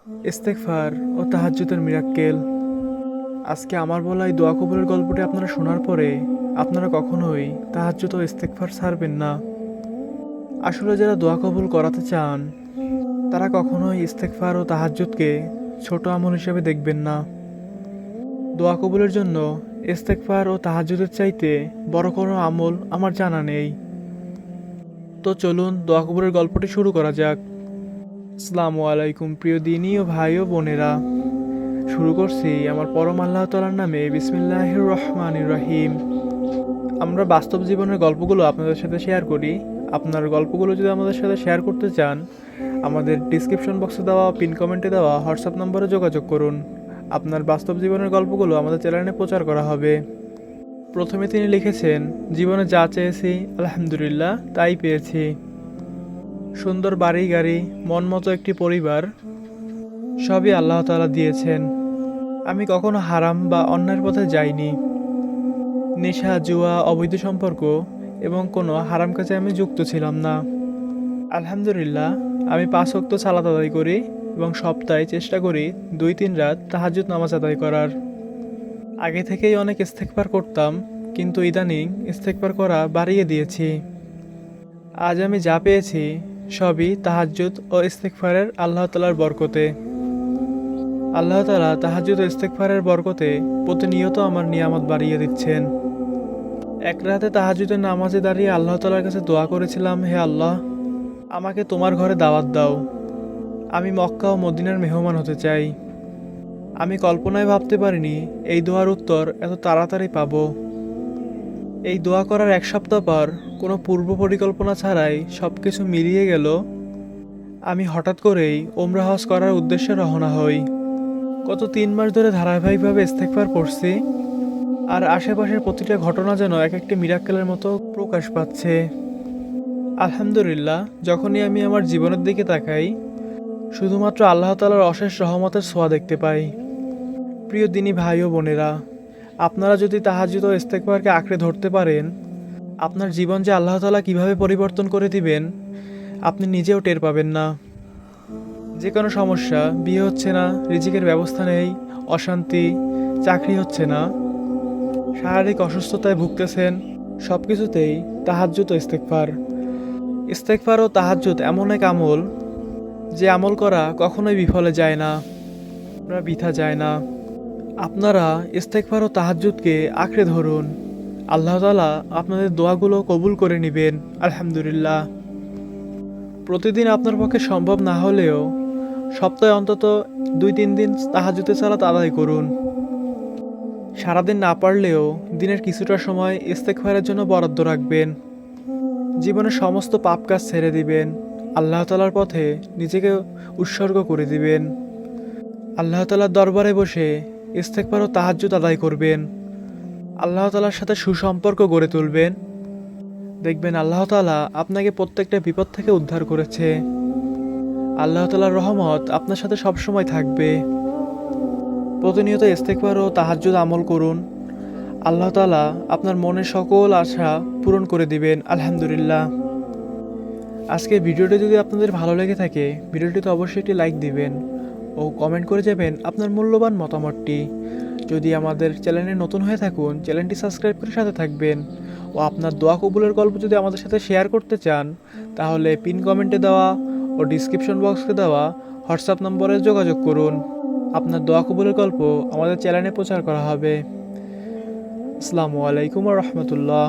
ইস্তেগফার ও তাহাজ্জুদের মিরাক্কেল। আজকে আমার বলা এই দোয়া কবুলের গল্পটি আপনারা শোনার পরে আপনারা কখনোই তাহাজ্জুদ ও ইস্তেগফার ছাড়বেন না। আসলে যারা দোয়া কবুল করাতে চান তারা কখনোই ইস্তেগফার ও তাহাজ্জুদকে ছোট আমল হিসেবে দেখবেন না। দোয়া কবুলের জন্য ইস্তেগফার ও তাহাজ্জুদের চাইতে বড় কোনো আমল আমার জানা নেই। তো চলুন দোয়া কবুলের গল্পটি শুরু করা যাক। আসসালামু আলাইকুম প্রিয় দিনী ও ভাই ও বোনেরা, শুরু করছি আমার পরম আল্লাহ তাআলার নামে। বিসমিল্লাহির রহমানির রহিম। আমরা বাস্তব জীবনের গল্পগুলো আপনাদের সাথে শেয়ার করি। আপনার গল্পগুলো যদি আমাদের সাথে শেয়ার করতে চান, আমাদের ডিসক্রিপশন বক্সে দেওয়া পিন কমেন্টে দেওয়া হোয়াটসঅ্যাপ নম্বরে যোগাযোগ করুন। আপনার বাস্তব জীবনের গল্পগুলো আমাদের চ্যানেলে প্রচার করা হবে। প্রথমে তিনি লিখেছেন, জীবনে যা চেয়েছি আলহামদুলিল্লাহ তাই পেয়েছি। সুন্দর বাড়ি গাড়ি, মন মতো একটি পরিবার, সবই আল্লাহ তাআলা দিয়েছেন। আমি কখনো হারাম বা অন্যায়ের পথে যাইনি। নেশা, জুয়া, অবৈধ সম্পর্ক এবং কোনো হারাম কাজে আমি যুক্ত ছিলাম না। আলহামদুলিল্লাহ, আমি 5 ওয়াক্ত সালাত আদায় করি এবং সপ্তাহে চেষ্টা করি 2-3 রাত তাহাজ্জুদ নামাজ আদায় করার। আগে থেকেই অনেক ইস্তেগফার করতাম, কিন্তু ইদানিং ইস্তেগফার করা বাড়িয়ে দিয়েছি। আজ আমি যা পেয়েছি সবই তাহাজ্জুদ ও ইস্তেগফারের আল্লাহ তাআলার বরকতে। আল্লাহ তাআলা তাহাজ্জুদ ও ইস্তেগফারের বরকতে প্রতিনিয়ত আমার নিয়ামত বাড়িয়ে দিচ্ছেন। এক রাতে তাহাজ্জুদের নামাজে দাঁড়িয়ে আল্লাহ তাআলার কাছে দোয়া করেছিলাম, হে আল্লাহ, আমাকে তোমার ঘরে দাওয়াত দাও। আমি মক্কা ও মদিনার মেহমান হতে চাই। আমি কল্পনায় ভাবতে পারিনি এই দোয়ার উত্তর এত তাড়াতাড়ি পাবো। এই দোয়া করার 1 সপ্তাহ পর কোনো পূর্ব পরিকল্পনা ছাড়াই সবকিছু মিলিয়ে গেল। আমি হঠাৎ করেই ওমরা হজ করার উদ্দেশ্যে রওনা হই। গত 3 মাস ধরে ধারাবাহিকভাবে ইস্তেগফার করছি, আর আশেপাশের প্রতিটা ঘটনা যেন এক একটি মিরাক্কেলের মতো প্রকাশ পাচ্ছে। আলহামদুলিল্লাহ, যখনই আমি আমার জীবনের দিকে তাকাই শুধুমাত্র আল্লাহ তাআলার অশেষ রহমতের ছোঁয়া দেখতে পাই। প্রিয় দিনী ভাই ও বোনেরা, আপনারা যদি তাহাজ্জুদ ও ইস্তেগফারকে আঁকড়ে ধরতে পারেন, আপনার জীবন যে আল্লাহ তাআলা কিভাবে পরিবর্তন করে দিবেন আপনি নিজেও টের পাবেন না। যে কোনো সমস্যা, বিয়ে হচ্ছে না, রিজিকের ব্যবস্থা নেই, অশান্তি, চাকরি হচ্ছে না, শারীরিক অসুস্থতায় ভুগতেছেন, সব কিছুতেই তাহাজ্জুদ ও ইস্তেগফার। ইস্তেগফার ও তাহাজ্জুদ এমন এক আমল যে আমল করা কখনোই বিফলে যায় না, বৃথা যায় না। আপনারা ইস্তেগফার ও তাহাজ্জুদকে আঁকড়ে ধরুন। আল্লাহ তাআলা আপনাদের দোয়াগুলো কবুল করে নেবেন আলহামদুলিল্লাহ। প্রতিদিন আপনার পক্ষে সম্ভব না হলেও সপ্তাহে অন্তত 2-3 দিন তাহাজ্জুদের সালাত আদায় করুন। সারাদিন না পারলেও দিনের কিছুটা সময় ইস্তেগফারের জন্য বরাদ্দ রাখবেন। জীবনের সমস্ত পাপ কাজ ছেড়ে দিবেন, আল্লাহ তাআলার পথে নিজেকে উৎসর্গ করে দিবেন। আল্লাহ তাআলার দরবারে বসে ইস্তেগফার ও তাহাজ্জুদ আদায় করবেন। আল্লাহ তাআলার সাথে সুসম্পর্ক গড়ে তুলবেন। দেখবেন আল্লাহ তাআলা আপনাকে প্রত্যেকটা বিপদ থেকে উদ্ধার করেছে। আল্লাহ তাআলার রহমত আপনার সাথে সবসময় থাকবে। প্রতিনিয়ত ইস্তেগফার ও তাহাজ্জুদ আমল করুন। আল্লাহ তাআলা আপনার মনের সকল আশা পূরণ করে দিবেন আলহামদুলিল্লাহ। আজকের ভিডিওটি যদি আপনাদের ভালো লেগে থাকে, ভিডিওটিতে অবশ্যই একটি লাইক দিবেন ও কমেন্ট করে যাবেন আপনার মূল্যবান মতামতটি। যদি আমাদের চ্যানেলে নতুন হয়ে থাকুন, চ্যানেলটি সাবস্ক্রাইব করে সাথে থাকবেন। ও আপনার দোয়া কবুলের গল্প যদি আমাদের সাথে শেয়ার করতে চান, তাহলে পিন কমেন্টে দেওয়া ও ডিসক্রিপশন বক্সে দেওয়া হোয়াটসঅ্যাপ নম্বরে যোগাযোগ করুন। আপনার দোয়া কবুলের গল্প আমাদের চ্যানেলে প্রচার করা হবে। আসসালামু আলাইকুম ওয়া রাহমাতুল্লাহ।